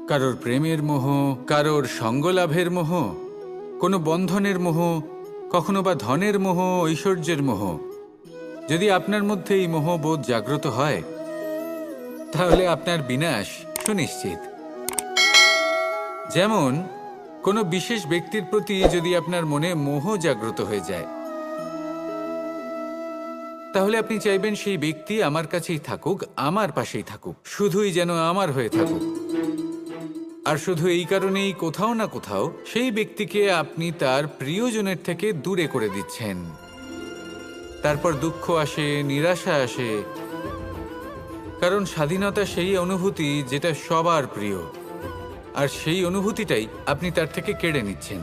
কারোর প্রেমের মোহ, কারোর সঙ্গলাভের মোহ, কোনো বন্ধনের মোহ, কখনো বা ধনের মোহ, ঐশ্বর্যের মোহ। যদি আপনার মধ্যে এই মোহবোধ জাগ্রত হয়, তাহলে আপনার বিনাশ সুনিশ্চিত। যেমন কোনো বিশেষ ব্যক্তির প্রতি যদি আপনার মনে মোহ জাগ্রত হয়ে যায়, তাহলে আপনি চাইবেন সেই ব্যক্তি আমার কাছেই থাকুক, আমার পাশেই থাকুক, শুধুই যেন আমার হয়ে থাকুক। আর শুধু এই কারণেই কোথাও না কোথাও সেই ব্যক্তিকে আপনি তার প্রিয়জনের থেকে দূরে করে দিচ্ছেন। তারপর দুঃখ আসে, নিরাশা আসে, কারণ স্বাধীনতা সেই অনুভূতি যেটা সবার প্রিয়, আর সেই অনুভূতিটাই আপনি তার থেকে কেড়ে নিচ্ছেন।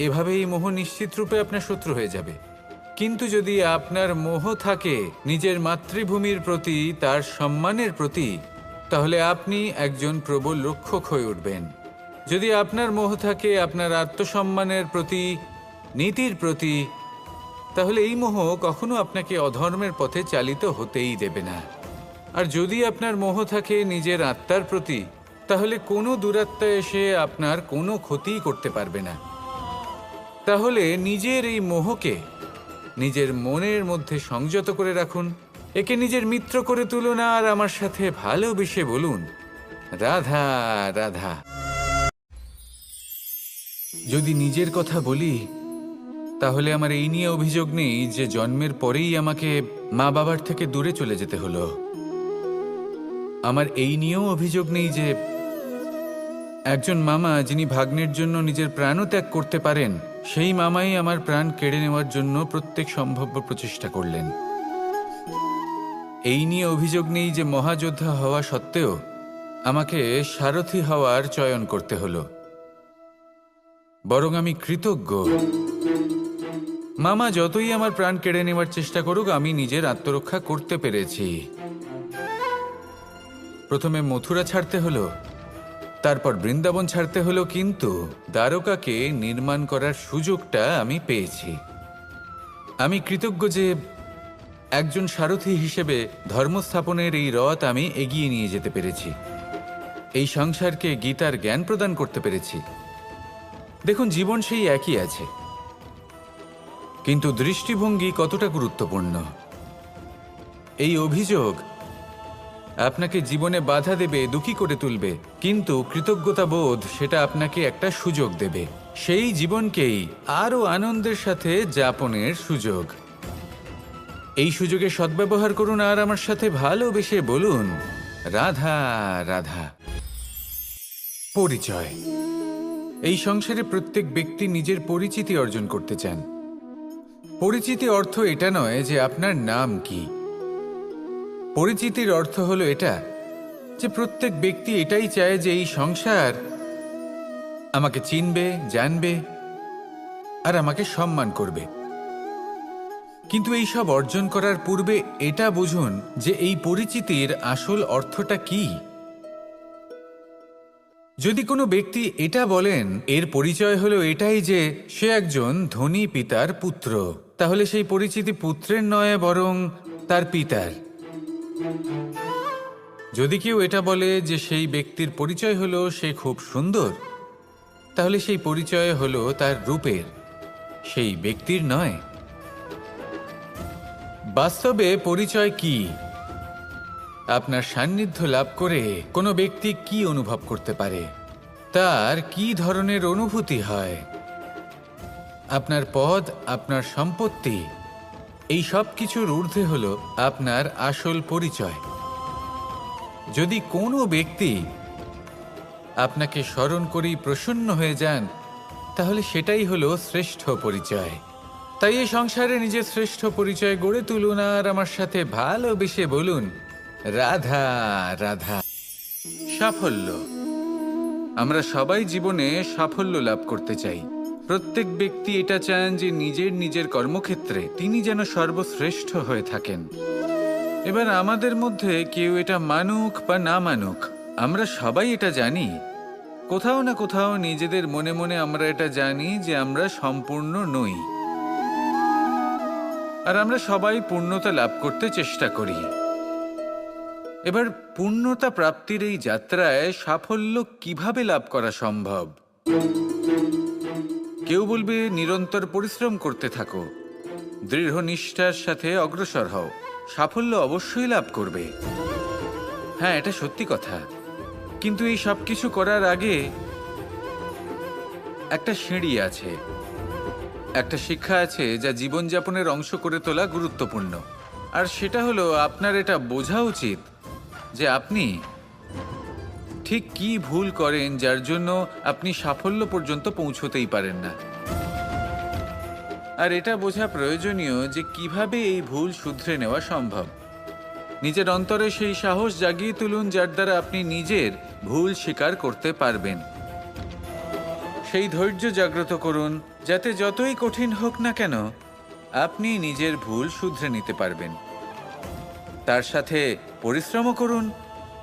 এভাবে এই মোহ নিশ্চিত রূপে আপনার শত্রু হয়ে যাবে। কিন্তু যদি আপনার মোহ থাকে নিজের মাতৃভূমির প্রতি, তার সম্মানের প্রতি, তাহলে আপনি একজন প্রবল রক্ষক হয়ে উঠবেন। যদি আপনার মোহ থাকে আপনার আত্মসম্মানের প্রতি, নীতির প্রতি, তাহলে এই মোহ কখনো আপনাকে অধর্মের পথে চালিত হতেই দেবে না। আর যদি আপনার মোহ থাকে নিজের আত্মার প্রতি, তাহলে কোনো দুরাত্মা এসে আপনার কোনো ক্ষতিই করতে পারবে না। তাহলে নিজের এই মোহকে নিজের মনের মধ্যে সংযত করে রাখুন, একে নিজের মিত্র করে তুলুন, আর আমার সাথে ভালোবেসে বলুন, রাধা রাধা। যদি নিজের কথা বলি, তাহলে আমার এই নিয়ে অভিযোগ নেই যে জন্মের পরেই আমাকে মা বাবার থেকে দূরে চলে যেতে হলো। আমার এই নিয়েও অভিযোগ নেই যে একজন মামা যিনি ভাগ্নের জন্য নিজের প্রাণও ত্যাগ করতে পারেন, সেই মামাই আমার প্রাণ কেড়ে নেওয়ার জন্য প্রত্যেক সম্ভাব্য প্রচেষ্টা করলেন। এই নিয়ে অভিযোগ নেই যে মহাযোদ্ধা হওয়া সত্ত্বেও আমাকে সারথি হওয়ার চয়ন করতে হলো। বরং আমি কৃতজ্ঞ। মামা যতই আমার প্রাণ কেড়ে নেওয়ার চেষ্টা করুক, আমি নিজের আত্মরক্ষা করতে পেরেছি। প্রথমে মথুরা ছাড়তে হলো, তারপর বৃন্দাবন ছাড়তে হলো, কিন্তু দ্বারকাকে নির্মাণ করার সুযোগটা আমি পেয়েছি। আমি কৃতজ্ঞ যে একজন সারথি হিসেবে ধর্মস্থাপনের এই রথ আমি এগিয়ে নিয়ে যেতে পেরেছি, এই সংসারকে গীতার জ্ঞান প্রদান করতে পেরেছি। দেখুন, জীবন সেই একই আছে, কিন্তু দৃষ্টিভঙ্গি কতটা গুরুত্বপূর্ণ। এই অভিযোগ আপনাকে জীবনে বাধা দেবে, দুঃখী করে তুলবে, কিন্তু কৃতজ্ঞতা বোধ সেটা আপনাকে একটা সুযোগ দেবে, সেই জীবনকেই আরো আনন্দের সাথে যাপনের সুযোগ। এই সুযোগে সদ্ব্যবহার করুন আর আমার সাথে ভালোবেসে বলুন, রাধা রাধা। পরিচয়। এই সংসারে প্রত্যেক ব্যক্তি নিজের পরিচিতি অর্জন করতে চান। পরিচিতি অর্থ এটা নয় যে আপনার নাম কি। পরিচিতির অর্থ হলো এটা যে প্রত্যেক ব্যক্তি এটাই চায় যে এই সংসার আমাকে চিনবে, জানবে আর আমাকে সম্মান করবে। কিন্তু এই সব অর্জন করার পূর্বে এটা বুঝুন যে এই পরিচিতির আসল অর্থটা কি। যদি কোনো ব্যক্তি এটা বলেন এর পরিচয় হলো এটাই যে সে একজন ধনী পিতার পুত্র, তাহলে সেই পরিচিতি পুত্রের নয় বরং তার পিতার। যদি কেউ এটা বলে যে সেই ব্যক্তির পরিচয় হলো সে খুব সুন্দর, তাহলে সেই পরিচয় হলো তার রূপের, সেই ব্যক্তির নয়। বাস্তবে পরিচয় কি? আপনার সান্নিধ্য লাভ করে কোনো ব্যক্তি কি অনুভব করতে পারে, তার কি ধরনের অনুভূতি হয়, আপনার পদ, আপনার সম্পত্তি, এই সব কিছুর ঊর্ধ্বে হলো আপনার আসল পরিচয়। যদি কোনো ব্যক্তি আপনাকে স্মরণ করেই প্রসন্ন হয়ে যান, তাহলে সেটাই হলো শ্রেষ্ঠ পরিচয়। তাই এই সংসারে নিজের শ্রেষ্ঠ পরিচয় গড়ে তুলুন আর আমার সাথে ভালোবেসে বলুন, রাধা রাধা। সাফল্য। আমরা সবাই জীবনে সাফল্য লাভ করতে চাই। প্রত্যেক ব্যক্তি এটা চান যে নিজের কর্মক্ষেত্রে তিনি যেন সর্বশ্রেষ্ঠ হয়ে থাকেন। এবার আমাদের মধ্যে কেউ এটা মানুক বা না মানুক, আমরা সবাই এটা জানি। কোথাও না কোথাও নিজেদের মনে মনে আমরা এটা জানি যে আমরা সম্পূর্ণ নই, আর আমরা সবাই পূর্ণতা লাভ করতে চেষ্টা করি। এবার পূর্ণতা প্রাপ্তির এই যাত্রায় সাফল্য কিভাবে লাভ করা সম্ভব? কেউ বলবে নিরন্তর পরিশ্রম করতে থাকো, দৃঢ় নিষ্ঠার সাথে অগ্রসর হও, সাফল্য অবশ্যই লাভ করবে। হ্যাঁ, এটা সত্যি কথা। কিন্তু এই সব কিছু করার আগে একটা সিঁড়ি আছে, একটা শিক্ষা আছে যা জীবনযাপনের অংশ করে তোলা গুরুত্বপূর্ণ। আর সেটা হলো আপনার এটা বোঝা উচিত যে আপনি ঠিক কি ভুল করেন যার জন্য আপনি সাফল্য পর্যন্ত পৌঁছতেই পারেন না। আর এটা বোঝা প্রয়োজনীয় যে কিভাবে এই ভুল শুধরে নেওয়া সম্ভব। নিজের অন্তরে সেই সাহস জাগিয়ে তুলুন যার দ্বারা আপনি নিজের ভুল স্বীকার করতে পারবেন। সেই ধৈর্য জাগ্রত করুন যাতে যতই কঠিন হোক না কেন আপনি নিজের ভুল শুধরে নিতে পারবেন। তার সাথে পরিশ্রমও করুন,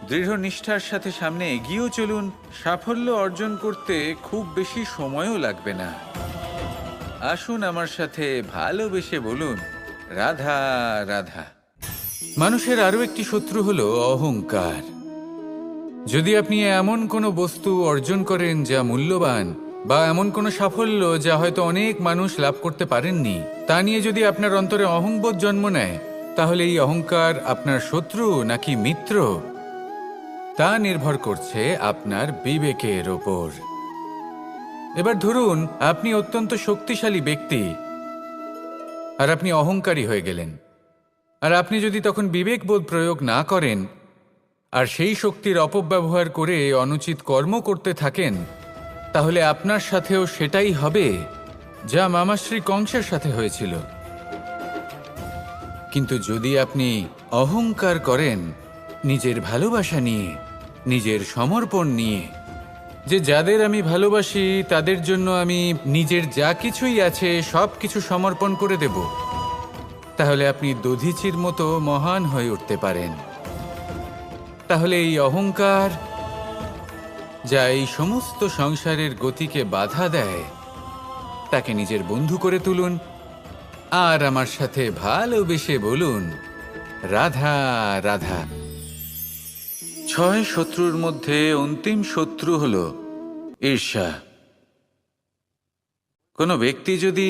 দৃঢ় নিষ্ঠার সাথে সামনে এগিয়েও চলুন। সাফল্য অর্জন করতে খুব বেশি সময়ও লাগবে না। আসুন আমার সাথে ভালোবেসে বলুন, রাধা রাধা। মানুষের আরও একটি শত্রু হলো অহংকার। যদি আপনি এমন কোনো বস্তু অর্জন করেন যা মূল্যবান, বা এমন কোনো সাফল্য যা হয়তো অনেক মানুষ লাভ করতে পারেননি, তা নিয়ে যদি আপনার অন্তরে অহংবোধ জন্ম নেয়, তাহলে এই অহংকার আপনার শত্রু নাকি মিত্র তা নির্ভর করছে আপনার বিবেকের ওপর। এবার ধরুন আপনি অত্যন্ত শক্তিশালী ব্যক্তি আর আপনি অহংকারী হয়ে গেলেন। আর আপনি যদি তখন বিবেকবোধ প্রয়োগ না করেন আর সেই শক্তির অপব্যবহার করে অনুচিত কর্ম করতে থাকেন, তাহলে আপনার সাথেও সেটাই হবে যা মামাশ্রী কংসের সাথে হয়েছিল। কিন্তু যদি আপনি অহংকার করেন নিজের ভালোবাসা নিয়ে, নিজের সমর্পণ নিয়ে, যে যাদের আমি ভালোবাসি তাদের জন্য আমি নিজের যা কিছুই আছে সব কিছু সমর্পণ করে দেব, তাহলে আপনি দধিচির মতো মহান হয়ে উঠতে পারেন। তাহলে এই অহংকার যা এই সমস্ত সংসারের গতিকে বাধা দেয়, তাকে নিজের বন্ধু করে তুলুন আর আমার সাথে ভালোবেসে বলুন, রাধা রাধা। 6 শত্রুর মধ্যে অন্তিম শত্রু হল ঈর্ষা। কোনো ব্যক্তি যদি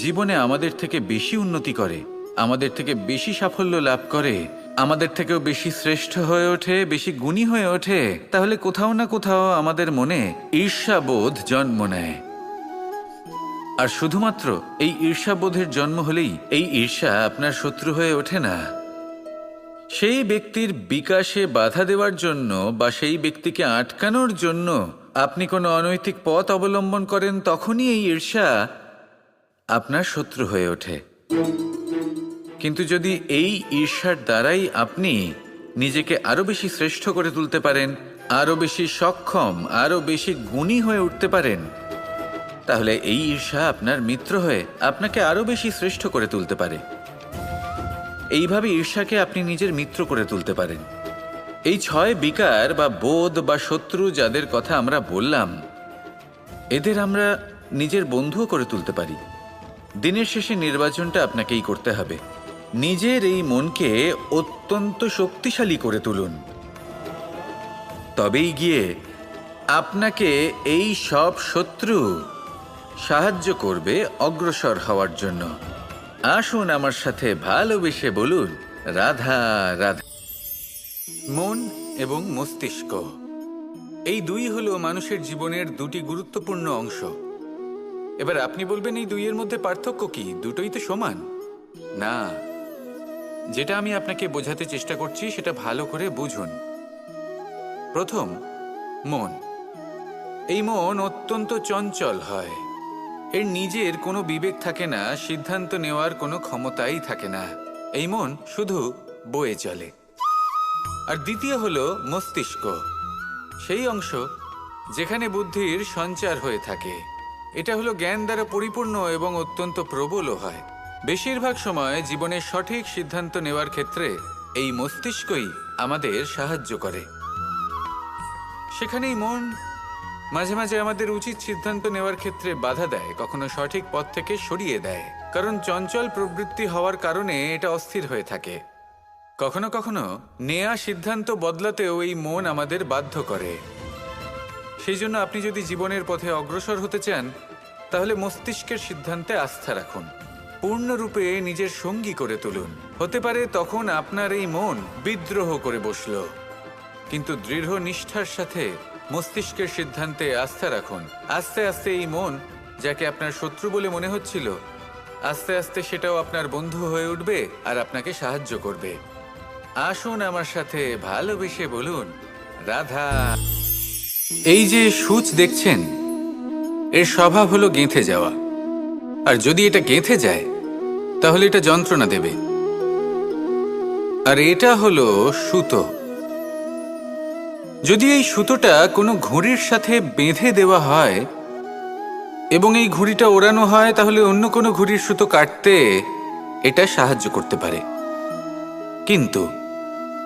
জীবনে আমাদের থেকে বেশি উন্নতি করে, আমাদের থেকে বেশি সাফল্য লাভ করে, আমাদের থেকেও বেশি শ্রেষ্ঠ হয়ে ওঠে, বেশি গুণী হয়ে ওঠে, তাহলে কোথাও না কোথাও আমাদের মনে ঈর্ষাবোধ জন্ম নেয়। আর শুধুমাত্র এই ঈর্ষাবোধের জন্ম হলেই এই ঈর্ষা আপনার শত্রু হয়ে ওঠে না। সেই ব্যক্তির বিকাশে বাধা দেওয়ার জন্য বা সেই ব্যক্তিকে আটকানোর জন্য আপনি কোনো অনৈতিক পথ অবলম্বন করেন, তখনই এই ঈর্ষা আপনার শত্রু হয়ে ওঠে। কিন্তু যদি এই ঈর্ষার দ্বারাই আপনি নিজেকে আরো বেশি শ্রেষ্ঠ করে তুলতে পারেন, আরো বেশি সক্ষম, আরো বেশি গুণী হয়ে উঠতে পারেন, তাহলে এই ঈর্ষা আপনার মিত্র হয়ে আপনাকে আরো বেশি শ্রেষ্ঠ করে তুলতে পারে। এইভাবে ঈর্ষাকে আপনি নিজের মিত্র করে তুলতে পারেন। এই 6 বিকার বা বোধ বা শত্রু যাদের কথা আমরা বললাম, এদের আমরা নিজের বন্ধুও করে তুলতে পারি। দিনের শেষে নির্বাচনটা আপনাকেই করতে হবে। নিজের এই মনকে অত্যন্ত শক্তিশালী করে তুলুন, তবেই গিয়ে আপনাকে এই সব শত্রু সাহায্য করবে অগ্রসর হওয়ার জন্য। আসুন আমার সাথে ভালোবেসে বলুন, রাধা রাধা। মন এবং মস্তিষ্ক, এই দুই হলো মানুষের জীবনের দুটি গুরুত্বপূর্ণ অংশ। এবার আপনি বলবেন এই দুইয়ের মধ্যে পার্থক্য কি? দুটোই তো সমান। না, যেটা আমি আপনাকে বোঝাতে চেষ্টা করছি সেটা ভালো করে বুঝুন। প্রথম, মন। এই মন অত্যন্ত চঞ্চল হয়। এর নিজের কোনো বিবেক থাকে না, সিদ্ধান্ত নেওয়ার কোনো ক্ষমতাই থাকে না। এই মন শুধু বয়ে চলে। আর দ্বিতীয় হলো মস্তিষ্ক, সেই অংশ যেখানে বুদ্ধির সঞ্চার হয়ে থাকে। এটা হলো জ্ঞান দ্বারা পরিপূর্ণ এবং অত্যন্ত প্রবলও হয়। বেশিরভাগ সময় জীবনের সঠিক সিদ্ধান্ত নেওয়ার ক্ষেত্রে এই মস্তিষ্কই আমাদের সাহায্য করে। সেখানেই মন মাঝে মাঝে আমাদের উচিত সিদ্ধান্ত নেওয়ার ক্ষেত্রে বাধা দেয়, কখনো সঠিক পথ থেকে সরিয়ে দেয়। কারণ চঞ্চল প্রবৃত্তি হওয়ার কারণে এটা অস্থির হয়ে থাকে। কখনো কখনো নেয়া সিদ্ধান্ত বদলাতেও এই মন আমাদের বাধ্য করে। সেই জন্য আপনি যদি জীবনের পথে অগ্রসর হতে চান, তাহলে মস্তিষ্কের সিদ্ধান্তে আস্থা রাখুন, পূর্ণরূপে নিজের সঙ্গী করে তুলুন। হতে পারে তখন আপনার এই মন বিদ্রোহ করে বসল, কিন্তু দৃঢ় নিষ্ঠার সাথে মস্তিষ্কের সিদ্ধান্তে আস্থা রাখুন। আস্তে আস্তে এই মন, যাকে আপনার শত্রু বলে মনে হচ্ছিল, আস্তে আস্তে সেটাও আপনার বন্ধু হয়ে উঠবে আর আপনাকে সাহায্য করবে। আসুন আমার সাথে ভালোবেসে বলুন, রাধা। এই যে সূচ দেখছেন, এর স্বভাব হলো গেঁথে যাওয়া। আর যদি এটা গেঁথে যায় তাহলে এটা যন্ত্রণা দেবে। আর এটা হলো সুতো। যদি এই সুতোটা কোনো ঘুড়ির সাথে বেঁধে দেওয়া হয় এবং এই ঘুড়িটা ওড়ানো হয়, তাহলে অন্য কোনো ঘুড়ির সুতো কাটতে এটা সাহায্য করতে পারে। কিন্তু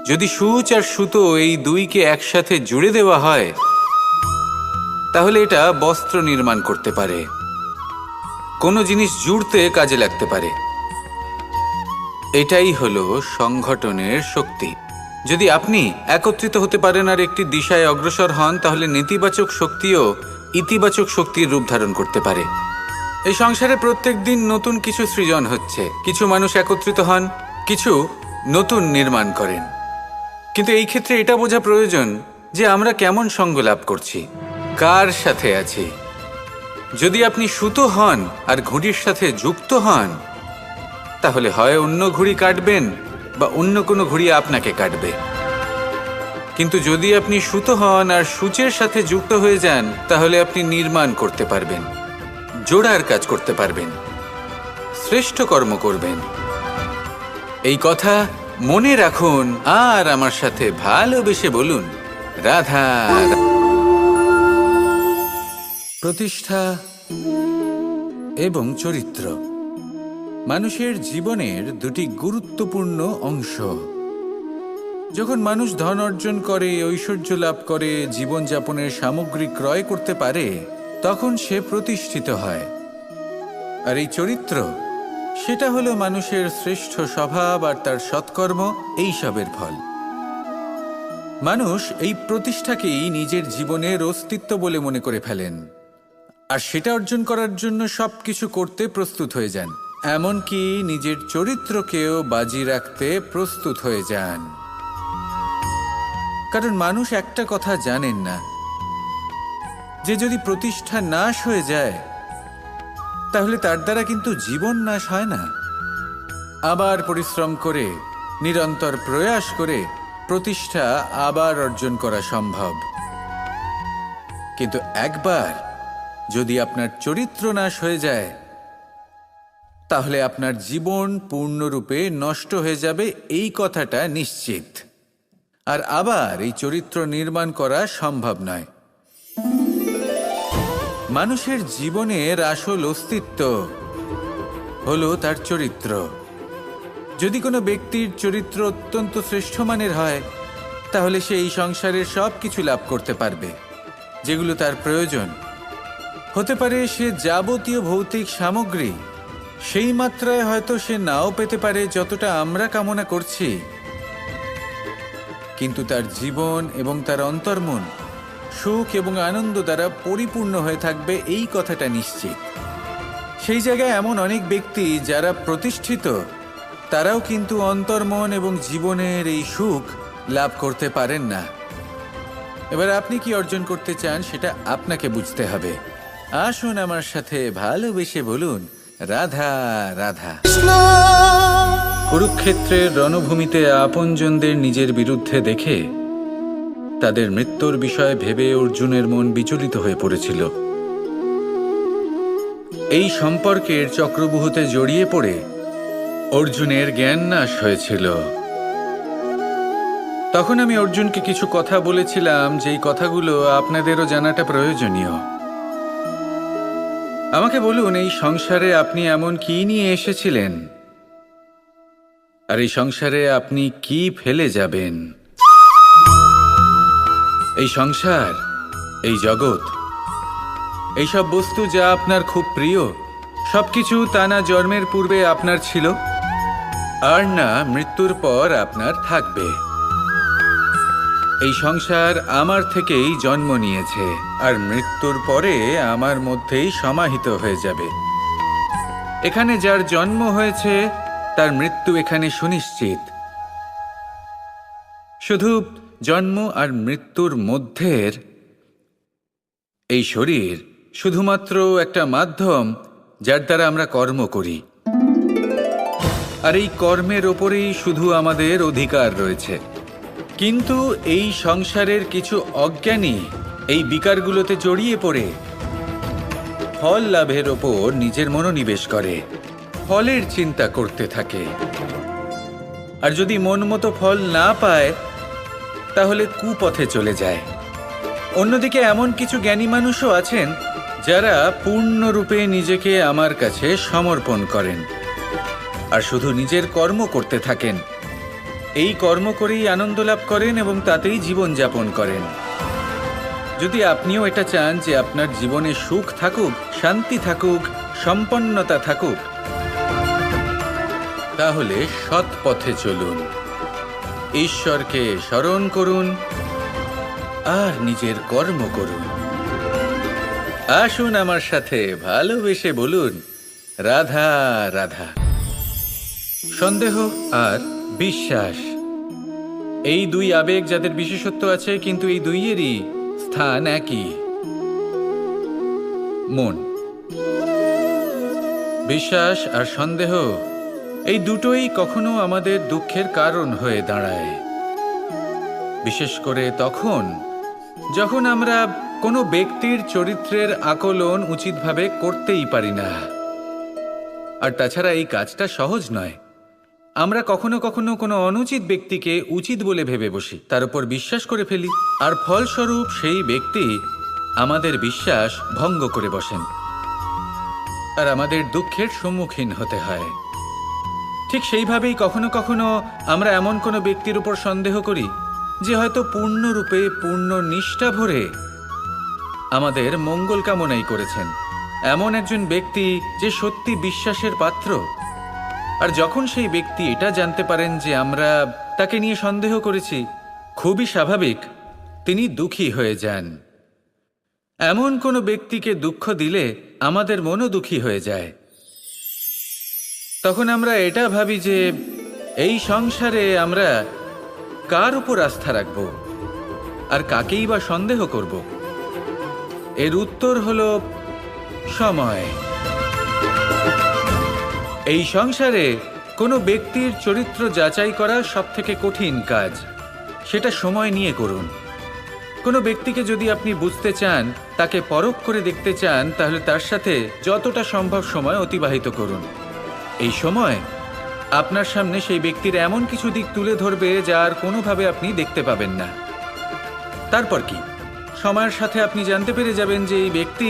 যদি সূচ আর সুতো এই দুইকে একসাথে জুড়ে দেওয়া হয়, তাহলে এটা বস্ত্র নির্মাণ করতে পারে, কোনো জিনিস জুড়তে কাজে লাগতে পারে। এটাই হলো সংগঠনের শক্তি। যদি আপনি একত্রিত হতে পারেন আর একটি দিশায় অগ্রসর হন, তাহলে নেতিবাচক শক্তিও ইতিবাচক শক্তির রূপ ধারণ করতে পারে। এই সংসারে প্রত্যেক দিন নতুন কিছু সৃজন হচ্ছে। কিছু মানুষ একত্রিত হন, কিছু নতুন নির্মাণ করেন। কিন্তু এই ক্ষেত্রে এটা বোঝা প্রয়োজন যে আমরা কেমন সঙ্গ লাভ করছি, কার সাথে আছি। যদি আপনি সুতো হন আর ঘুড়ির সাথে যুক্ত হন, তাহলে হয় অন্য ঘুড়ি কাটবেন বা অন্য কোনো ঘুড়ি আপনাকে কাটবে। কিন্তু যদি আপনি সুতো হন আর সূচের সাথে যুক্ত হয়ে যান, তাহলে আপনি নির্মাণ করতে পারবেন, জোড়ার কাজ করতে পারবেন, শ্রেষ্ঠ কর্ম করবেন। এই কথা মনে রাখুন আর আমার সাথে ভালোবেসে বলুন, রাধা। প্রতিষ্ঠা এবং চরিত্র মানুষের জীবনের দুটি গুরুত্বপূর্ণ অংশ। যখন মানুষ ধন অর্জন করে, ঐশ্বর্য লাভ করে, জীবনযাপনের সামগ্রী ক্রয় করতে পারে, তখন সে প্রতিষ্ঠিত হয়। আর এই চরিত্র, সেটা হলো মানুষের শ্রেষ্ঠ স্বভাব আর তার সৎকর্ম, এইসবের ফল। মানুষ এই প্রতিষ্ঠাকেই নিজের জীবনের অস্তিত্ব বলে মনে করে ফেলেন, আর সেটা অর্জন করার জন্য সবকিছু করতে প্রস্তুত হয়ে যান, এমনকি নিজের চরিত্রকেও বাজি রাখতে প্রস্তুত হয়ে যান। কারণ মানুষ একটা কথা জানেন না, যে যদি প্রতিষ্ঠা নাশ হয়ে যায়, তাহলে তার দ্বারা কিন্তু জীবন নাশ হয় না। আবার পরিশ্রম করে, নিরন্তর প্রয়াস করে প্রতিষ্ঠা আবার অর্জন করা সম্ভব। কিন্তু একবার যদি আপনার চরিত্র নাশ হয়ে যায়, তাহলে আপনার জীবন পূর্ণরূপে নষ্ট হয়ে যাবে, এই কথাটা নিশ্চিত। আর আবার এই চরিত্র নির্মাণ করা সম্ভব নয়। মানুষের জীবনের আসল অস্তিত্ব হলো তার চরিত্র। যদি কোনো ব্যক্তির চরিত্র অত্যন্ত শ্রেষ্ঠ মানের হয়, তাহলে সে এই সংসারের সব কিছু লাভ করতে পারবে যেগুলো তার প্রয়োজন। হতে পারে সে যাবতীয় ভৌতিক সামগ্রী সেই মাত্রায় হয়তো সে নাও পেতে পারে যতটা আমরা কামনা করছি, কিন্তু তার জীবন এবং তার অন্তর্মন সুখ এবং আনন্দ দ্বারা পরিপূর্ণ হয়ে থাকবে, এই কথাটা নিশ্চিত। সেই জায়গায় এমন অনেক ব্যক্তি যারা প্রতিষ্ঠিত, তারাও কিন্তু অন্তর্মন এবং জীবনের এই সুখ লাভ করতে পারেন না। এবার আপনি কি অর্জন করতে চান, সেটা আপনাকে বুঝতে হবে। আসুন আমার সাথে ভালোবেসে বলুন, রাধা রাধা। কুরুক্ষেত্রের রণভূমিতে আপনজনদের নিজের বিরুদ্ধে দেখে তাদের মৃত্যুর বিষয়ে ভেবে অর্জুনের মন বিচলিত হয়ে পড়েছিল। এই সম্পর্কের চক্রবুহতে জড়িয়ে পড়ে অর্জুনের জ্ঞান নাশ হয়েছিল। তখন আমি অর্জুনকে কিছু কথা বলেছিলাম, যেই কথাগুলো আপনাদেরও জানাটা প্রয়োজনীয়। আমাকে বলুন, এই সংসারে আপনি এমন কি নিয়ে এসেছিলেন, আর এই সংসারে আপনি কি ফেলে যাবেন? এই সংসার, এই জগৎ, এইসব বস্তু যা আপনার খুব প্রিয়, সবকিছু তা না জন্মের পূর্বে আপনার ছিল? আর না মৃত্যুর পর আপনার থাকবে। এই সংসার আমার থেকেই জন্ম নিয়েছে আর মৃত্যুর পরে আমার মধ্যেই সমাহিত হয়ে যাবে। এখানে যার জন্ম হয়েছে তার মৃত্যু এখানে সুনিশ্চিত। শুধু জন্ম আর মৃত্যুর মধ্যের এই শরীর শুধুমাত্র একটা মাধ্যম যার দ্বারা আমরা কর্ম করি, আর এই কর্মের ওপরেই শুধু আমাদের অধিকার রয়েছে। কিন্তু এই সংসারের কিছু অজ্ঞানী এই বিকারগুলোতে জড়িয়ে পড়ে ফল লাভের ওপর নিজের মনোনিবেশ করে, ফলের চিন্তা করতে থাকে। আর যদি মন মতো ফল না পায় তাহলে কুপথে চলে যায়। অন্যদিকে এমন কিছু জ্ঞানী মানুষও আছেন যারা পূর্ণরূপে নিজেকে আমার কাছে সমর্পণ করেন আর শুধু নিজের কর্ম করতে থাকেন। এই কর্ম করেই আনন্দ লাভ করেন এবং তাতেই জীবনযাপন করেন। যদি আপনিও এটা চান যে আপনার জীবনে সুখ থাকুক, শান্তি থাকুক, সম্পন্নতা থাকুক, তাহলে সৎ পথে চলুন, ঈশ্বরকে স্মরণ করুন আর নিজের কর্ম করুন। আসুন আমার সাথে ভালোবেসে বলুন, রাধা রাধা। সন্দেহ আর বিশ্বাস, এই দুই আবেগ যাদের বিশেষত্ব আছে, কিন্তু এই দুইয়েরই স্থান একই, মন। বিশ্বাস আর সন্দেহ এই দুটোই কখনো আমাদের দুঃখের কারণ হয়ে দাঁড়ায়, বিশেষ করে তখন যখন আমরা কোনো ব্যক্তির চরিত্রের আকলন উচিতভাবে করতেই পারি না। আর তাছাড়া এই কাজটা সহজ নয়। আমরা কখনো কখনো কোনো অনুচিত ব্যক্তিকে উচিত বলে ভেবে বসি, তার উপর বিশ্বাস করে ফেলি, আর ফলস্বরূপ সেই ব্যক্তি আমাদের বিশ্বাস ভঙ্গ করে বসেন আর আমাদের দুঃখের সম্মুখীন হতে হয়। ঠিক সেইভাবেই কখনো কখনো আমরা এমন কোনো ব্যক্তির উপর সন্দেহ করি যে হয়তো পূর্ণরূপে পূর্ণ নিষ্ঠা ভরে আমাদের মঙ্গল কামনাই করেছেন, এমন একজন ব্যক্তি যে সত্যি বিশ্বাসের পাত্র। আর যখন সেই ব্যক্তি এটা জানতে পারেন যে আমরা তাকে নিয়ে সন্দেহ করেছি, খুবই স্বাভাবিক তিনি দুঃখী হয়ে যান। এমন কোনো ব্যক্তিকে দুঃখ দিলে আমাদের মনও দুঃখী হয়ে যায়। তখন আমরা এটা ভাবি যে এই সংসারে আমরা কার উপর আস্থা রাখব আর কাকেই বা সন্দেহ করব। এর উত্তর হলো সময়। এই সংসারে কোনো ব্যক্তির চরিত্র যাচাই করা সবথেকে কঠিন কাজ, সেটা সময় নিয়ে করুন। কোনো ব্যক্তিকে যদি আপনি বুঝতে চান, তাকে পরখ করে দেখতে চান, তাহলে তার সাথে যতটা সম্ভব সময় অতিবাহিত করুন। এই সময় আপনার সামনে সেই ব্যক্তির এমন কিছু দিক তুলে ধরবে যার কোনোভাবে আপনি দেখতে পাবেন না। তারপর কি, সময়ের সাথে আপনি জানতে পেরে যাবেন যে এই ব্যক্তি,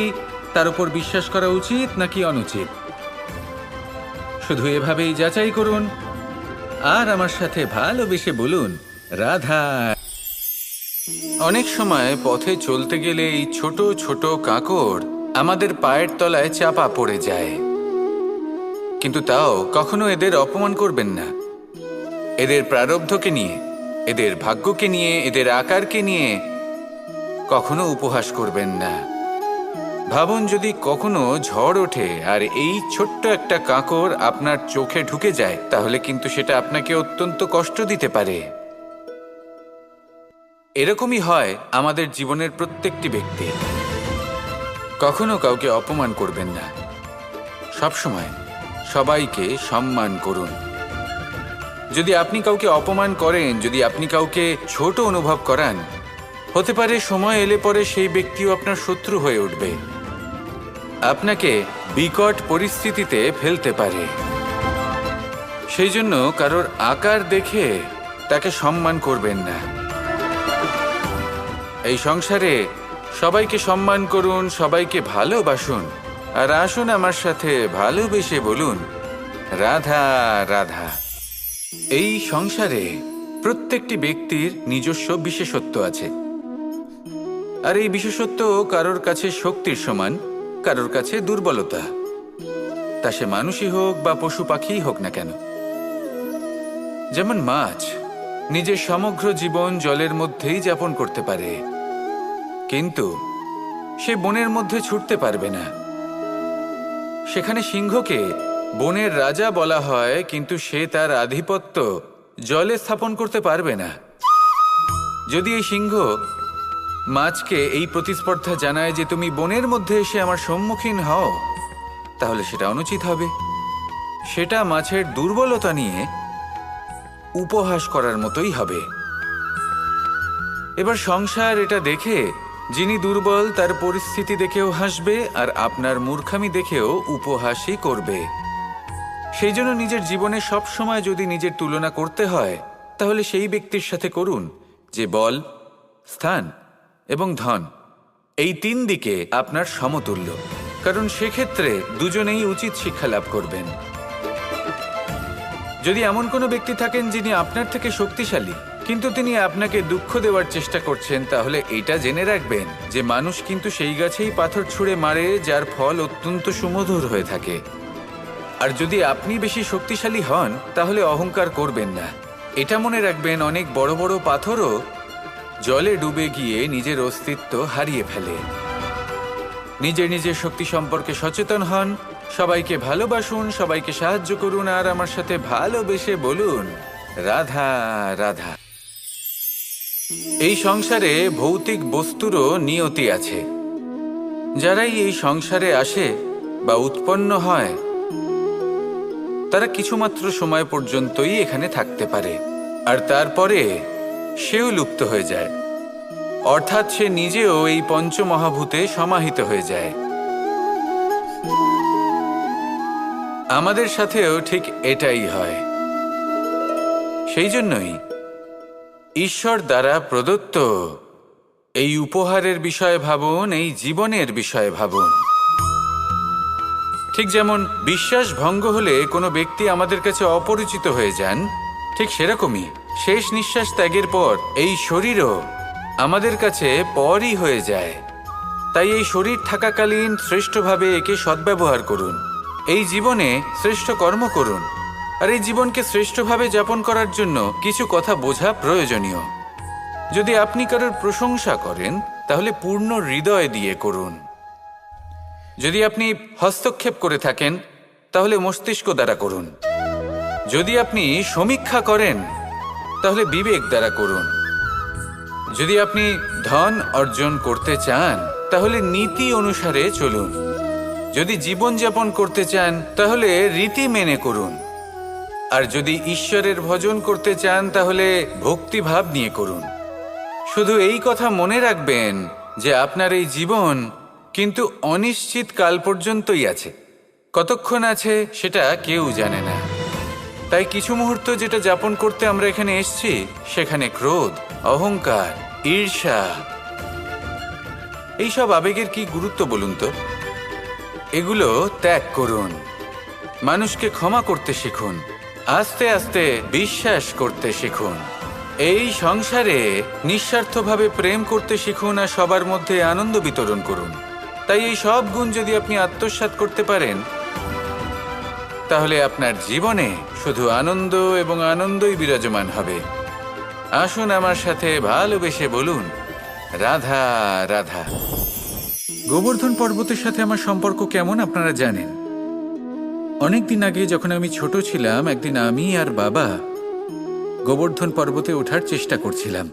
তার উপর বিশ্বাস করা উচিত নাকি অনুচিত। শুধু এভাবেই যাচাই করুন আর আমার সাথে ভালোবেসে বলুন, রাধা। অনেক সময় পথে চলতে গেলে এই ছোট ছোট কাঁকড় আমাদের পায়ের তলায় চাপা পড়ে যায়, কিন্তু তাও কখনো এদের অপমান করবেন না। এদের প্রারব্ধকে নিয়ে, এদের ভাগ্যকে নিয়ে, এদের আকারকে নিয়ে কখনো উপহাস করবেন না। ভাবুন, যদি কখনো ঝড় ওঠে আর এই ছোট্ট একটা কাঁকড় আপনার চোখে ঢুকে যায়, তাহলে কিন্তু সেটা আপনাকে অত্যন্ত কষ্ট দিতে পারে। এরকমই হয় আমাদের জীবনের প্রত্যেকটি ব্যক্তি। কখনো কাউকে অপমান করবেন না, সবসময় সবাইকে সম্মান করুন। যদি আপনি কাউকে অপমান করেন, যদি আপনি কাউকে ছোট অনুভব করান, হতে পারে সময় এলে পরে সেই ব্যক্তিও আপনার শত্রু হয়ে উঠবে, আপনাকে বিকট পরিস্থিতিতে ফেলতে পারে। সেই জন্য কারোর আকার দেখে তাকে সম্মান করবেন না। এই সংসারে সবাইকে সম্মান করুন, সবাইকে ভালোবাসুন, আর আসুন আমার সাথে ভালোবেসে বলুন, রাধা রাধা। এই সংসারে প্রত্যেকটি ব্যক্তির নিজস্ব বিশেষত্ব আছে, আর এই বিশেষত্ব কারোর কাছে শক্তির সমান, কারোর কাছে দুর্বলতা, তা সে মানুষই হোক বা পশু পাখিই হোক না কেন। যেমন মাছ নিজের সমগ্র জীবন জলের মধ্যেই যাপন করতে পারে, কিন্তু সে বনের মধ্যে ছুটতে পারবে না। সেখানে সিংহকে বনের রাজা বলা হয়, কিন্তু সে তার আধিপত্য জলে স্থাপন করতে পারবে না। যদি এই সিংহ মাছকে এই প্রতিস্পর্ধা জানায় যে তুমি বনের মধ্যে এসে আমার সম্মুখীন হও, তাহলে সেটা অনুচিত হবে। সেটা মাছের দুর্বলতা নিয়ে উপহাস করার মতোই হবে। এবার সংসার এটা দেখে যিনি দুর্বল তার পরিস্থিতি দেখেও হাসবে, আর আপনার মূর্খামি দেখেও উপহাসই করবে। সেই জন্য নিজের জীবনে সব সময় যদি নিজের তুলনা করতে হয়, তাহলে সেই ব্যক্তির সাথে করুন যে বল, স্থান এবং ধন এই তিন দিকে আপনার সমতুল্য, কারণ সেক্ষেত্রে দুজনেই উচিত শিক্ষা লাভ করবেন। যদি এমন কোনো ব্যক্তি থাকেন যিনি আপনার থেকে শক্তিশালী, কিন্তু তিনি আপনাকে দুঃখ দেওয়ার চেষ্টা করছেন, তাহলে এটা জেনে রাখবেন যে মানুষ কিন্তু সেই গাছেই পাথর ছুঁড়ে মারে যার ফল অত্যন্ত সুমধুর হয়ে থাকে। আর যদি আপনি বেশি শক্তিশালী হন, তাহলে অহংকার করবেন না। এটা মনে রাখবেন, অনেক বড় বড় পাথরও জলে ডুবে গিয়ে নিজের অস্তিত্ব হারিয়ে ফেলে। নিজের নিজের শক্তি সম্পর্কে সচেতন হন, সবাইকে ভালোবাসুন, সবাইকে সাহায্য করুন, আর আমার সাথে ভালোবেসে বলুন রাধা রাধা। এই সংসারে ভৌতিক বস্তুরও নিয়তি আছে। যারাই এই সংসারে আসে বা উৎপন্ন হয়, তারা কিছুমাত্র সময় পর্যন্তই এখানে থাকতে পারে, আর তারপরে সেও লুপ্ত হয়ে যায়, অর্থাৎ সে নিজেও এই পঞ্চমহাভূতে সমাহিত হয়ে যায়। আমাদের সাথেও ঠিক এটাই হয়। সেই জন্যই ঈশ্বর দ্বারা প্রদত্ত এই উপহারের বিষয়ে ভাবুন, এই জীবনের বিষয়ে ভাবুন। ঠিক যেমন বিশ্বাস ভঙ্গ হলে কোনো ব্যক্তি আমাদের কাছে অপরিচিত হয়ে যান, ঠিক সেরকমই শেষ নিঃশ্বাস ত্যাগের পর এই শরীরও আমাদের কাছে পরই হয়ে যায়। তাই এই শরীর থাকাকালীন শ্রেষ্ঠভাবে একে সদ্ব্যবহার করুন, এই জীবনে শ্রেষ্ঠ কর্ম করুন, আর এই জীবনকে শ্রেষ্ঠভাবে যাপন করার জন্য কিছু কথা বোঝা প্রয়োজনীয়। যদি আপনি কারোর প্রশংসা করেন, তাহলে পূর্ণ হৃদয় দিয়ে করুন। যদি আপনি হস্তক্ষেপ করে থাকেন, তাহলে মস্তিষ্ক দ্বারা করুন। যদি আপনি সমীক্ষা করেন, তাহলে বিবেক দ্বারা করুন। যদি আপনি ধন অর্জন করতে চান, তাহলে নীতি অনুসারে চলুন। যদি জীবনযাপন করতে চান, তাহলে রীতি মেনে করুন। আর যদি ঈশ্বরের ভজন করতে চান, তাহলে ভক্তিভাব নিয়ে করুন। শুধু এই কথা মনে রাখবেন যে আপনার এই জীবন কিন্তু অনিশ্চিত কাল পর্যন্তই আছে। কতক্ষণ আছে সেটা কেউ জানে না। তাই কিছু মুহূর্ত যেটা যাপন করতে আমরা এখানে এসেছি, সেখানে ক্রোধ, অহংকার, ঈর্ষা, এইসব আবেগের কি গুরুত্ব বলুন তো? এগুলো ত্যাগ করুন। মানুষকে ক্ষমা করতে শিখুন, আস্তে আস্তে বিশ্বাস করতে শিখুন। এই সংসারে নিঃস্বার্থভাবে প্রেম করতে শিখুন, আর সবার মধ্যে আনন্দ বিতরণ করুন। তাই এই সব গুণ যদি আপনি আত্মসাৎ করতে পারেন, তাহলে আপনার জীবনে শুধু আনন্দ এবং আনন্দই বিরাজমান হবে। আসুন আমার সাথে ভালোবেসে বলুন রাধা রাধা। গোবর্ধন পর্বতের সাথে আমার সম্পর্ক কেমন আপনারা জানেন। অনেকদিন আগে যখন আমি ছোট ছিলাম, একদিন আমি আর বাবা গোবর্ধন পর্বতে ওঠার চেষ্টা করছিলাম।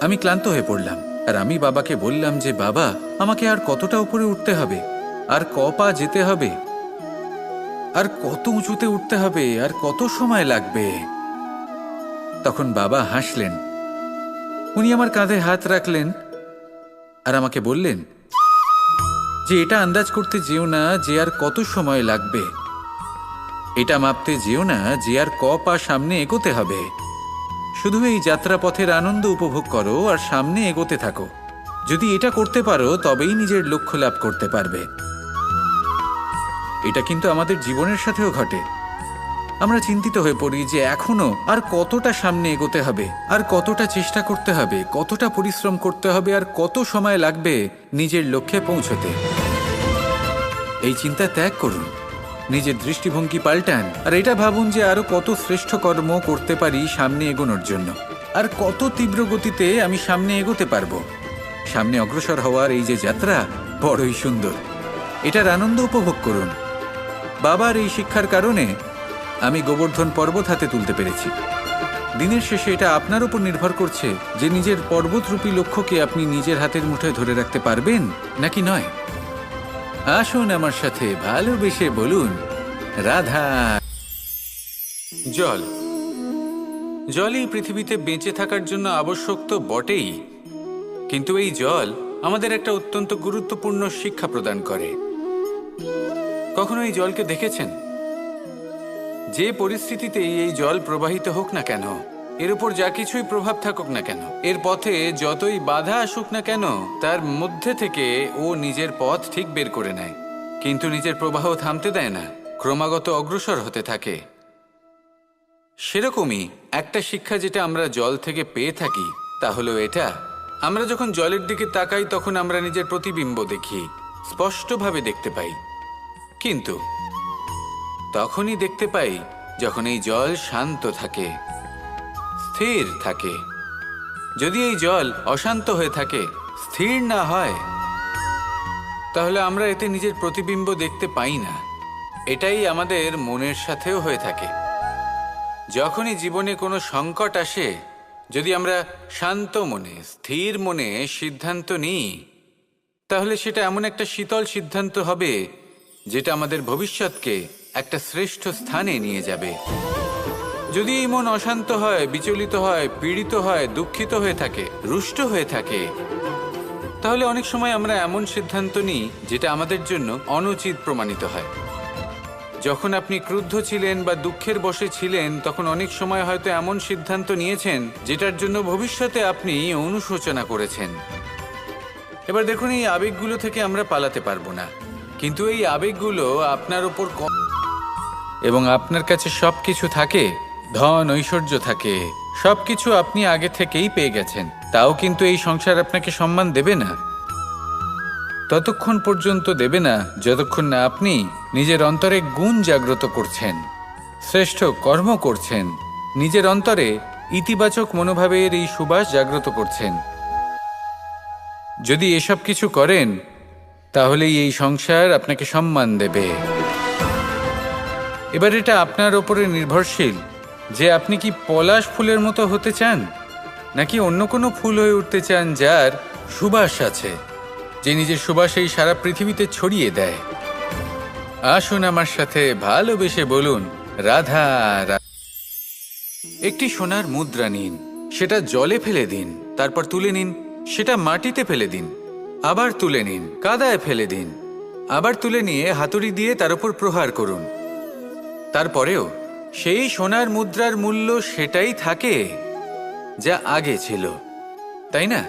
আমি ক্লান্ত হয়ে পড়লাম, আর আমি বাবাকে বললাম যে বাবা, আমাকে আর কতটা উপরে উঠতে হবে, আর ক পা যেতে হবে, আর কত উঁচুতে উঠতে হবে, আর কত সময় লাগবে। তখন বাবা হাসলেন। উনি আমার কাঁধে হাত রাখলেন আর আমাকে বললেন যে এটা আন্দাজ করতে যেও না যে আর কত সময় লাগবে, এটা মাপতে যেও না যে আর ক পা সামনে এগোতে হবে। শুধু এই যাত্রাপথের আনন্দ উপভোগ করো আর সামনে এগোতে থাকো। যদি এটা করতে পারো, তবেই নিজের লক্ষ্য লাভ করতে পারবে। এটা কিন্তু আমাদের জীবনের সাথেও ঘটে। আমরা চিন্তিত হয়ে পড়ি যে এখনো আর কতটা সামনে এগোতে হবে, আর কতটা চেষ্টা করতে হবে, কতটা পরিশ্রম করতে হবে, আর কত সময় লাগবে নিজের লক্ষ্যে পৌঁছতে। এই চিন্তা ত্যাগ করুন। নিজের দৃষ্টিভঙ্গি পাল্টান আর এটা ভাবুন যে আরো কত শ্রেষ্ঠ কর্ম করতে পারি সামনে এগোনোর জন্য, আর কত তীব্র গতিতে আমি সামনে এগোতে পারবো। সামনে অগ্রসর হওয়ার এই যে যাত্রা বড়ই সুন্দর, এটার আনন্দ উপভোগ করুন। বাবার এই শিক্ষার কারণে আমি গোবর্ধন পর্বত হাতে তুলতে পেরেছি। দিনের শেষে এটা আপনার উপর নির্ভর করছে যে নিজের পর্বতরূপী লক্ষ্যকে আপনি নিজের হাতের মুঠোয় ধরে রাখতে পারবেন নাকি নয়। আসুন আমার সাথে ভালোবেসে বলুন রাধা। জল, জলই পৃথিবীতে বেঁচে থাকার জন্য আবশ্যক তো বটেই, কিন্তু এই জল আমাদের একটা অত্যন্ত গুরুত্বপূর্ণ শিক্ষা প্রদান করে। কখনো এই জলকে দেখেছেন? যে পরিস্থিতিতেই এই জল প্রবাহিত হোক না কেন, এর উপর যা কিছুই প্রভাব থাকুক না কেন, এর পথে যতই বাধা আসুক না কেন, তার মধ্যে থেকে ও নিজের পথ ঠিক বের করে নেয়, কিন্তু নিজের প্রবাহ থামতে দেয় না, ক্রমাগত অগ্রসর হতে থাকে। সেরকমই একটা শিক্ষা যেটা আমরা জল থেকে পেয়ে থাকি তা হলো এটা, আমরা যখন জলের দিকে তাকাই তখন আমরা নিজের প্রতিবিম্ব দেখি, স্পষ্টভাবে দেখতে পাই, কিন্তু তখনই দেখতে পাই যখন এই জল শান্ত থাকে, স্থির থাকে। যদি এই জল অশান্ত হয়ে থাকে, স্থির না হয়, তাহলে আমরা এতে নিজের প্রতিবিম্ব দেখতে পাই না। এটাই আমাদের মনের সাথেও হয়ে থাকে। যখনই জীবনে কোনো সংকট আসে, যদি আমরা শান্ত মনে, স্থির মনে সিদ্ধান্ত নিই, তাহলে সেটা এমন একটা শীতল সিদ্ধান্ত হবে যেটা আমাদের ভবিষ্যৎকে একটা শ্রেষ্ঠ স্থানে নিয়ে যাবে। যদি এই মন অশান্ত হয়, বিচলিত হয়, পীড়িত হয়, দুঃখিত হয়ে থাকে, রুষ্ট হয়ে থাকে, তাহলে অনেক সময় আমরা এমন সিদ্ধান্ত নিই যেটা আমাদের জন্য অনুচিত প্রমাণিত হয়। যখন আপনি ক্রুদ্ধ ছিলেন বা দুঃখের বশে ছিলেন, তখন অনেক সময় হয়তো এমন সিদ্ধান্ত নিয়েছেন যেটার জন্য ভবিষ্যতে আপনি অনুশোচনা করেছেন। এবার দেখুন, এই আবেগগুলো থেকে আমরা পালাতে পারবো না, কিন্তু এই আবেগগুলো আপনার উপর এবং আপনার কাছে সবকিছু থাকে, ধন ঐশ্বর্য থাকে, সবকিছু আপনি আগে থেকেই পেয়ে গেছেন, তাও কিন্তু এই সংসার আপনাকে সম্মান দেবে না। ততক্ষণ পর্যন্ত দেবে না যতক্ষণ না আপনি নিজের অন্তরে গুণ জাগ্রত করছেন, শ্রেষ্ঠ কর্ম করছেন, নিজের অন্তরে ইতিবাচক মনোভাবের এই সুবাস জাগ্রত করছেন। যদি এসব কিছু করেন, তাহলেই এই সংসার আপনাকে সম্মান দেবে। এবার এটা আপনার ওপরে নির্ভরশীল যে আপনি কি পলাশ ফুলের মতো হতে চান, নাকি অন্য কোনো ফুল হয়ে উঠতে চান যার সুবাস আছে, যে নিজের সুবাস এই সারা পৃথিবীতে ছড়িয়ে দেয়। আসুন আমার সাথে ভালোবেসে বলুন রাধা। একটি সোনার মুদ্রা নিন, সেটা জলে ফেলে দিন, তারপর তুলে নিন, সেটা মাটিতে ফেলে দিন, আবার তুলে নিন, কাদায় ফেলে দিন, আবার তুলে নিয়ে হাতুড়ি দিয়ে তার উপর প্রহার করুন। তারপরেও সেই সোনার মুদ্রার মূল্য সেটাই থাকে যা আগে ছিল, তাই না?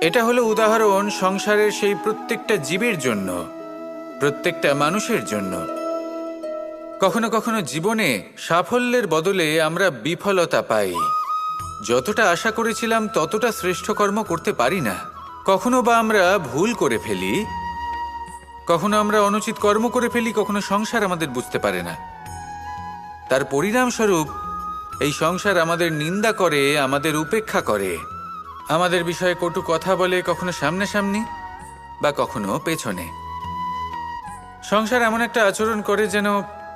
এটা হলো উদাহরণ সংসারের সেই প্রত্যেকটা জীবের জন্য, প্রত্যেকটা মানুষের জন্য। কখনো কখনো জীবনে সাফল্যের বদলে আমরা বিফলতা পাই। যতটা আশা করেছিলাম ততটা শ্রেষ্ঠ কর্ম করতে পারি না। কখনো বা আমরা ভুল করে ফেলি, কখনো আমরা অনুচিত কর্ম করে ফেলি, কখনো সংসার আমাদের বুঝতে পারে না। তার পরিণামস্বরূপ এই সংসার আমাদের নিন্দা করে, আমাদের উপেক্ষা করে, আমাদের বিষয়ে কটু কথা বলে, কখনো সামনাসামনি বা কখনো পেছনে। সংসার এমন একটা আচরণ করে যেন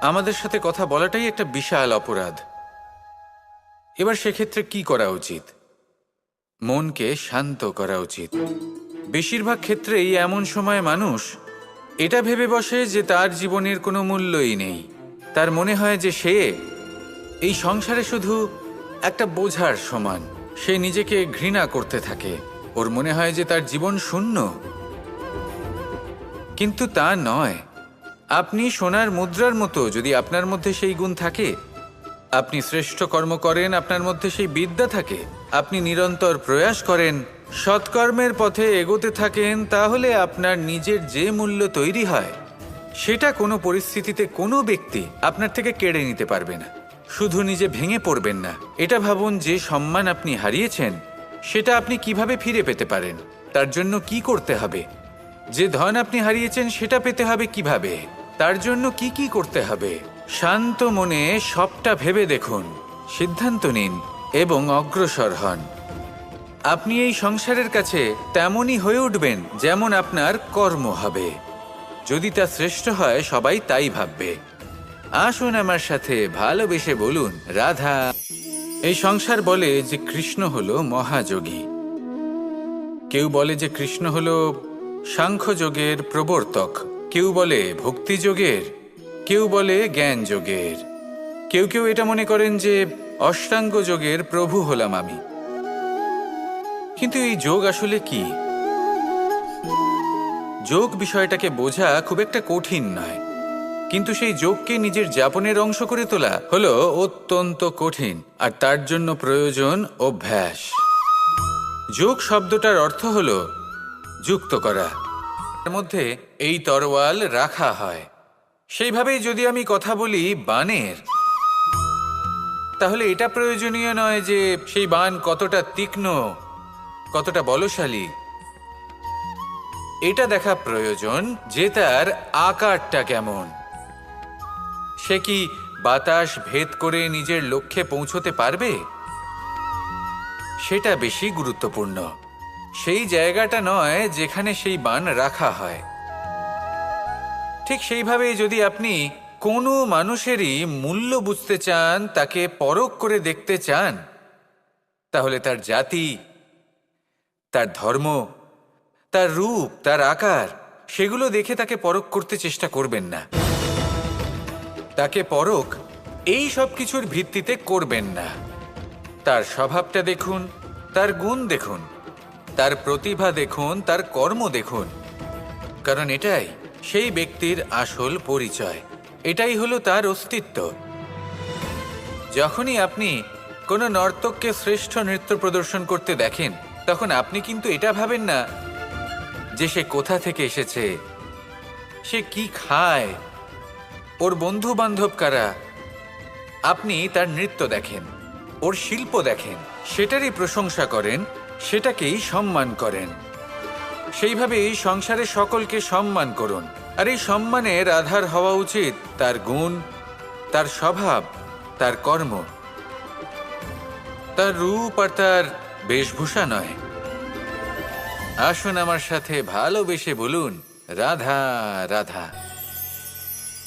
আমাদের সাথে কথা বলাটাই একটা বিশাল অপরাধ। এবার সেক্ষেত্রে কি করা উচিত? মনকে শান্ত করা উচিত। বেশিরভাগ ক্ষেত্রেই এমন সময় মানুষ এটা ভেবে বসে যে তার জীবনের কোনো মূল্যই নেই। তার মনে হয় যে সে এই সংসারে শুধু একটা বোঝার সমান। সে নিজেকে ঘৃণা করতে থাকে, ওর মনে হয় যে তার জীবন শূন্য। কিন্তু তা নয়। আপনি সোনার মুদ্রার মতো, যদি আপনার মধ্যে সেই গুণ থাকে, আপনি শ্রেষ্ঠ কর্ম করেন, আপনার মধ্যে সেই বিদ্যা থাকে, আপনি নিরন্তর প্রয়াস করেন, সৎকর্মের পথে এগোতে থাকেন, তাহলে আপনার নিজের যে মূল্য তৈরি হয় সেটা কোনো পরিস্থিতিতে কোনো ব্যক্তি আপনার থেকে কেড়ে নিতে পারবে না। শুধু নিজে ভেঙে পড়বেন না। এটা ভাবুন, যে সম্মান আপনি হারিয়েছেন সেটা আপনি কিভাবে ফিরে পেতে পারেন, তার জন্য কি করতে হবে। যে ধন আপনি হারিয়েছেন সেটা পেতে হবে কিভাবে, তার জন্য কি কি করতে হবে শান্ত মনে সবটা ভেবে দেখুন, সিদ্ধান্ত নিন এবং অগ্রসর হন। আপনি এই সংসারের কাছে তেমনই হয়ে উঠবেন যেমন আপনার কর্ম হবে। যদি তা শ্রেষ্ঠ হয় সবাই তাই ভাববে। আসুন আমার সাথে ভালোবেসে বলুন রাধা। এই সংসার বলে যে কৃষ্ণ হলো মহাযোগী, কেউ বলে যে কৃষ্ণ হলো সাংখ্যযোগের প্রবর্তক, কেউ বলে ভক্তিযোগের, কেউ বলে জ্ঞান যোগের, কেউ কেউ এটা মনে করেন যে অষ্টাঙ্গ যোগের প্রভু হলাম আমি। কিন্তু এই যোগ আসলে কি? যোগ বিষয়টাকে বোঝা খুব একটা কঠিন নয়, কিন্তু সেই যোগকে নিজের যাপনের অংশ করে তোলা হলো অত্যন্ত কঠিন, আর তার জন্য প্রয়োজন অভ্যাস। যোগ শব্দটার অর্থ হলো যুক্ত করা, তার মধ্যে এই তরোয়াল রাখা হয়। সেইভাবেই যদি আমি কথা বলি বাণের, তাহলে এটা প্রয়োজনীয় নয় যে সেই বাণ কতটা তীক্ষ্ণ, কতটা বলশালী। এটা দেখা প্রয়োজন যে তার আকারটা কেমন। সে কি বাতাস ভেদ করে নিজের লক্ষ্যে পৌঁছতে পারবে? সেটা বেশি গুরুত্বপূর্ণ, সেই জায়গাটা নয় যেখানে সেই বাণ রাখা হয়। ঠিক সেইভাবেই যদি আপনি কোনো মানুষেরই মূল্য বুঝতে চান, তাকে পরখ করে দেখতে চান, তাহলে তার জাতি, তার ধর্ম, তার রূপ, তার আকার, সেগুলো দেখে তাকে পরখ করতে চেষ্টা করবেন না। তাকে পরখ এই সব কিছুর ভিত্তিতে করবেন না। তার স্বভাবটা দেখুন, তার গুণ দেখুন, তার প্রতিভা দেখুন, তার কর্ম দেখুন, কারণ এটাই সেই ব্যক্তির আসল পরিচয়, এটাই হলো তার অস্তিত্ব। যখনই আপনি কোনো নর্তককে শ্রেষ্ঠ নৃত্য প্রদর্শন করতে দেখেন, তখন আপনি কিন্তু এটা ভাবেন না যে সে কোথা থেকে এসেছে, সে কি খায়, ওর বন্ধু বান্ধব কারা। আপনি তার নৃত্য দেখেন, ওর শিল্প দেখেন, সেটারই প্রশংসা করেন, সেটাকেই সম্মান করেন। সেইভাবেই সংসারে সকলকে সম্মান করুন, আর এই সম্মানের আধার হওয়া উচিত তার গুণ, তার স্বভাব, তার কর্ম, তার রূপ আর তার বেশভূষা নয়। আসুন আমার সাথে ভালোবেসে বলুন রাধা রাধা।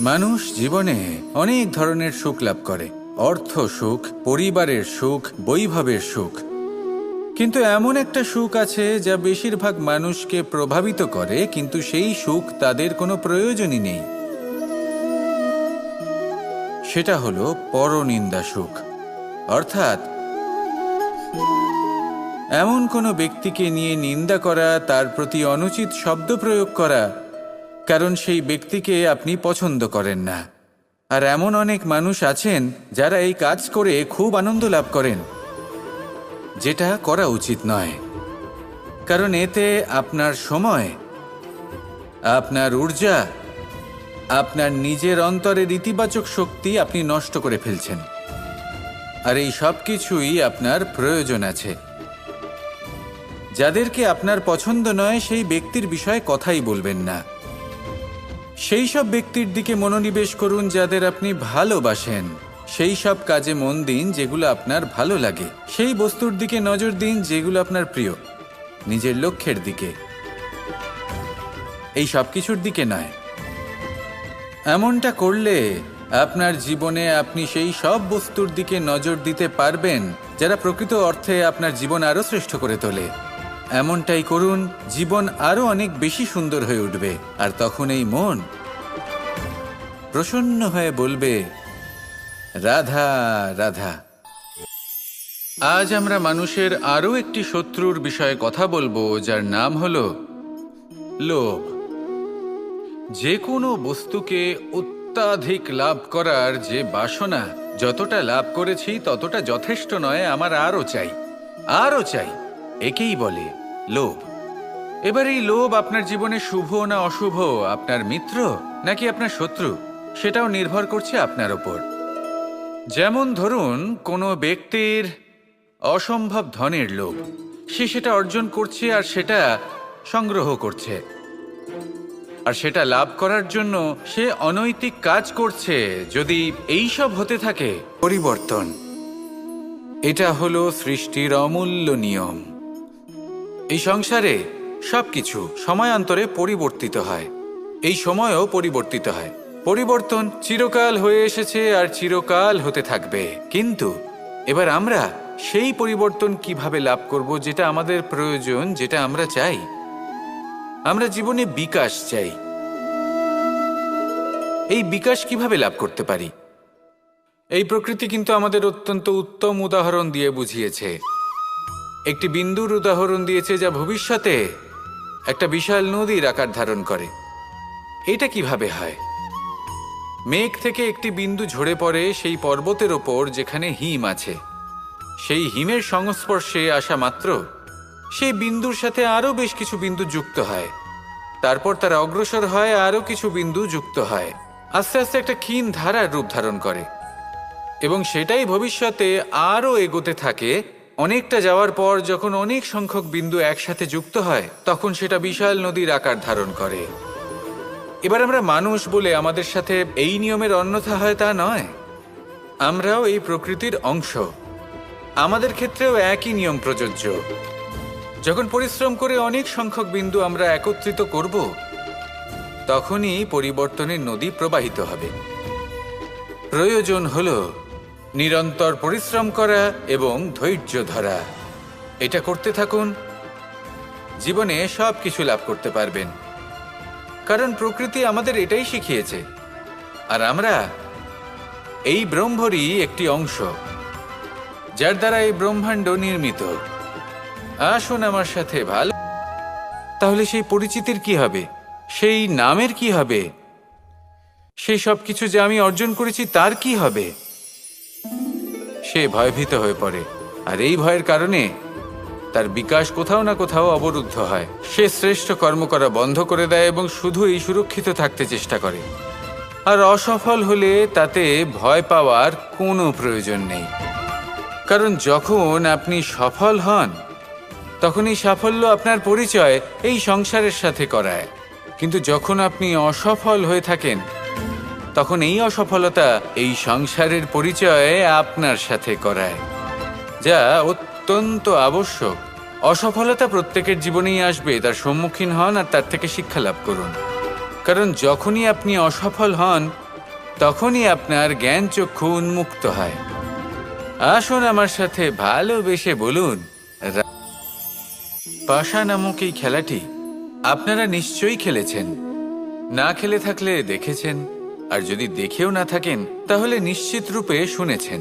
মানুষ জীবনে অনেক ধরনের সুখ লাভ করে, অর্থ সুখ, পরিবারের সুখ, বৈভবের সুখ। কিন্তু এমন একটা সুখ আছে যা বেশিরভাগ মানুষকে প্রভাবিত করে, কিন্তু সেই সুখ তাদের কোনো প্রয়োজনই নেই। সেটা হলো পরনিন্দা সুখ, অর্থাৎ এমন কোনো ব্যক্তিকে নিয়ে নিন্দা করা, তার প্রতি অনুচিত শব্দ প্রয়োগ করা, কারণ সেই ব্যক্তিকে আপনি পছন্দ করেন না। আর এমন অনেক মানুষ আছেন যারা এই কাজ করে খুব আনন্দ লাভ করেন, যেটা করা উচিত নয়, কারণ এতে আপনার সময়, আপনার ঊর্জা, আপনার নিজের অন্তরের ইতিবাচক শক্তি আপনি নষ্ট করে ফেলছেন। আর এই সব কিছুই আপনার প্রয়োজন আছে। যাদেরকে আপনার পছন্দ নয় সেই ব্যক্তির বিষয়ে কথাই বলবেন না। সেই সব ব্যক্তির দিকে মনোনিবেশ করুন যাদের আপনি ভালোবাসেন, সেই সব কাজে মন দিন যেগুলো আপনার ভালো লাগে, সেই বস্তুর দিকে নজর দিন যেগুলো আপনার প্রিয়, নিজের লক্ষ্যের দিকে, এই সব কিছুর দিকে নয়। এমনটা করলে আপনার জীবনে আপনি সেই সব বস্তুর দিকে নজর দিতে পারবেন যারা প্রকৃত অর্থে আপনার জীবন আরও শ্রেষ্ঠ করে তোলে। এমনটাই করুন, জীবন আরও অনেক বেশি সুন্দর হয়ে উঠবে, আর তখন এই মন প্রসন্ন হয়ে বলবে রাধা রাধা। আজ আমরা মানুষের আরও একটি শত্রুর বিষয়ে কথা বলবো, যার নাম হলো লোভ। যে কোনো বস্তুকে অত্যাধিক লাভ করার যে বাসনা, যতটা লাভ করেছি ততটা যথেষ্ট নয়, আমার আরও চাই, আরও চাই, একেই বলে লোভ। এবার এই লোভ আপনার জীবনে শুভ না অশুভ, আপনার মিত্র নাকি আপনার শত্রু, সেটাও নির্ভর করছে আপনার ওপর। যেমন ধরুন কোনো ব্যক্তির অসম্ভব ধনের লোভ, সে সেটা অর্জন করছে আর সেটা সংগ্রহ করছে। আর সেটা লাভ করার জন্য সে অনৈতিক কাজ করছে। যদি এই সব হতে থাকে, পরিবর্তন এটা হলো সৃষ্টির অমূল্য নিয়ম। এই সংসারে সবকিছু সময়ান্তরে পরিবর্তিত হয়, এই সময়ও পরিবর্তিত হয়। পরিবর্তন চিরকাল হয়ে এসেছে আর চিরকাল হতে থাকবে। কিন্তু এবার আমরা সেই পরিবর্তন কিভাবে লাভ করব, যেটা আমাদের প্রয়োজন, যেটা আমরা চাই। আমরা জীবনে বিকাশ চাই। এই বিকাশ কিভাবে লাভ করতে পারি? এই প্রকৃতি কিন্তু আমাদের অত্যন্ত উত্তম উদাহরণ দিয়ে বুঝিয়েছে। একটি বিন্দুর উদাহরণ দিয়েছে, যা ভবিষ্যতে একটা বিশাল নদীর আকার ধারণ করে। এটা কিভাবে হয়? মেঘ থেকে একটি বিন্দু ঝরে পড়ে সেই পর্বতের ওপর যেখানে হিম আছে। সেই হিমের সংস্পর্শে আসা মাত্র সেই বিন্দুর সাথে আরও বেশ কিছু বিন্দু যুক্ত হয়। তারপর তারা অগ্রসর হয়, আরও কিছু বিন্দু যুক্ত হয়, আস্তে আস্তে একটা ক্ষীণ ধারার রূপ ধারণ করে। এবং সেটাই ভবিষ্যতে আরও এগোতে থাকে। অনেকটা যাওয়ার পর যখন অনেক সংখ্যক বিন্দু একসাথে যুক্ত হয়, তখন সেটা বিশাল নদীর আকার ধারণ করে। এবার আমরা মানুষ বলে আমাদের সাথে এই নিয়মের অন্যথা হয় তা নয়। আমরাও এই প্রকৃতির অংশ। আমাদের ক্ষেত্রেও একই নিয়ম প্রযোজ্য। যখন পরিশ্রম করে অনেক সংখ্যক বিন্দু আমরা একত্রিত করব, তখনই পরিবর্তনের নদী প্রবাহিত হবে। প্রয়োজন হলো নিরন্তর পরিশ্রম করা এবং ধৈর্য ধরা। এটা করতে থাকুন, জীবনে সব কিছু লাভ করতে পারবেন। কারণ প্রকৃতি আমাদের এটাই শিখিয়েছে। আর আমরা এই ব্রহ্মরই একটি অংশ, যার দ্বারা এই ব্রহ্মাণ্ড নির্মিত। আসুন আমার সাথে ভালো। তাহলে সেই পরিচিতির কি হবে? সেই নামের কি হবে? সেই সব কিছু যে আমি অর্জন করেছি তার কি হবে? সে ভয়ভীত হয়ে পড়ে, আর এই ভয়ের কারণে তার বিকাশ কোথাও না কোথাও অবরুদ্ধ হয়। সে শ্রেষ্ঠ কর্ম করা বন্ধ করে দেয় এবং শুধুই সুরক্ষিত থাকতে চেষ্টা করে। আর অসফল হলে তাতে ভয় পাওয়ার কোনো প্রয়োজন নেই। কারণ যখন আপনি সফল হন, তখন এই সাফল্য আপনার পরিচয় এই সংসারের সাথে করায়। কিন্তু যখন আপনি অসফল হয়ে থাকেন, তখন এই অসফলতা এই সংসারের পরিচয় আপনার সাথে করায়, যা অত্যন্ত আবশ্যক। অসফলতা প্রত্যেকের জীবনেই আসবে, তার সম্মুখীন হন আর তার থেকে শিক্ষা লাভ করুন। কারণ যখনই আপনি অসফল হন, তখনই আপনার জ্ঞান চক্ষু উন্মুক্ত হয়। আসুন আমার সাথে ভালোবেসে বলুন, পাশা নামক এই খেলাটি আপনারা নিশ্চয়ই খেলেছেন। না খেলে থাকলে দেখেছেন, আর যদি দেখেও না থাকেন তাহলে নিশ্চিত রূপে শুনেছেন।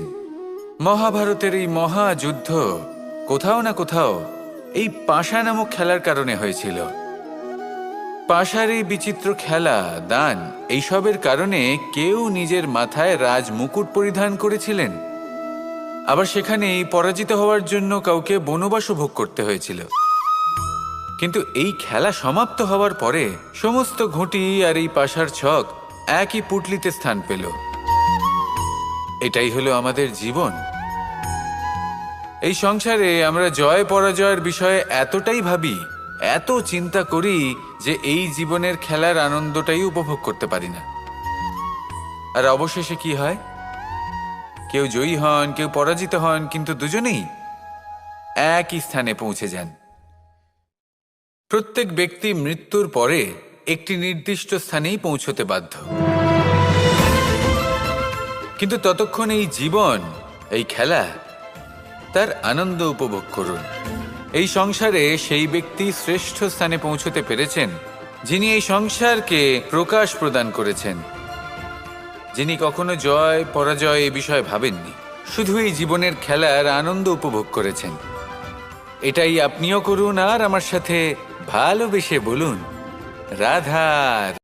মহাভারতের এই মহাযুদ্ধ কোথাও না কোথাও এই পাশা নামক খেলার কারণে হয়েছিল। পাশার এই বিচিত্র খেলা, দান, এইসবের কারণে কেউ নিজের মাথায় রাজ মুকুট পরিধান করেছিলেন, আবার সেখানেই পরাজিত হওয়ার জন্য কাউকে বনবাসও ভোগ করতে হয়েছিল। কিন্তু এই খেলা সমাপ্ত হওয়ার পরে সমস্ত ঘুঁটি আর এই পাশার ছক একই পুটলিতে স্থান পেল। এটাই হলো আমাদের জীবন। এই সংসারে আমরা জয় পরাজয়ের বিষয়ে এতটাই ভাবি, এত চিন্তা করি যে এই জীবনের খেলার আনন্দটাই উপভোগ করতে পারি না। আর অবশেষে কি হয়? কেউ জয়ী হন, কেউ পরাজিত হন, কিন্তু দুজনেই একই স্থানে পৌঁছে যান। প্রত্যেক ব্যক্তি মৃত্যুর পরে একটি নির্দিষ্ট স্থানেই পৌঁছতে বাধ্য। কিন্তু ততক্ষণ এই জীবন, এই খেলা, তার আনন্দ উপভোগ করুন। এই সংসারে সেই ব্যক্তি শ্রেষ্ঠ স্থানে পৌঁছতে পেরেছেন যিনি এই সংসারকে প্রকাশ প্রদান করেছেন, যিনি কখনো জয় পরাজয় এ বিষয়ে ভাবেননি, শুধু এই জীবনের খেলার আনন্দ উপভোগ করেছেন। এটাই আপনিও করুন আর আমার সাথে ভালোবেসে বলুন, রাধা।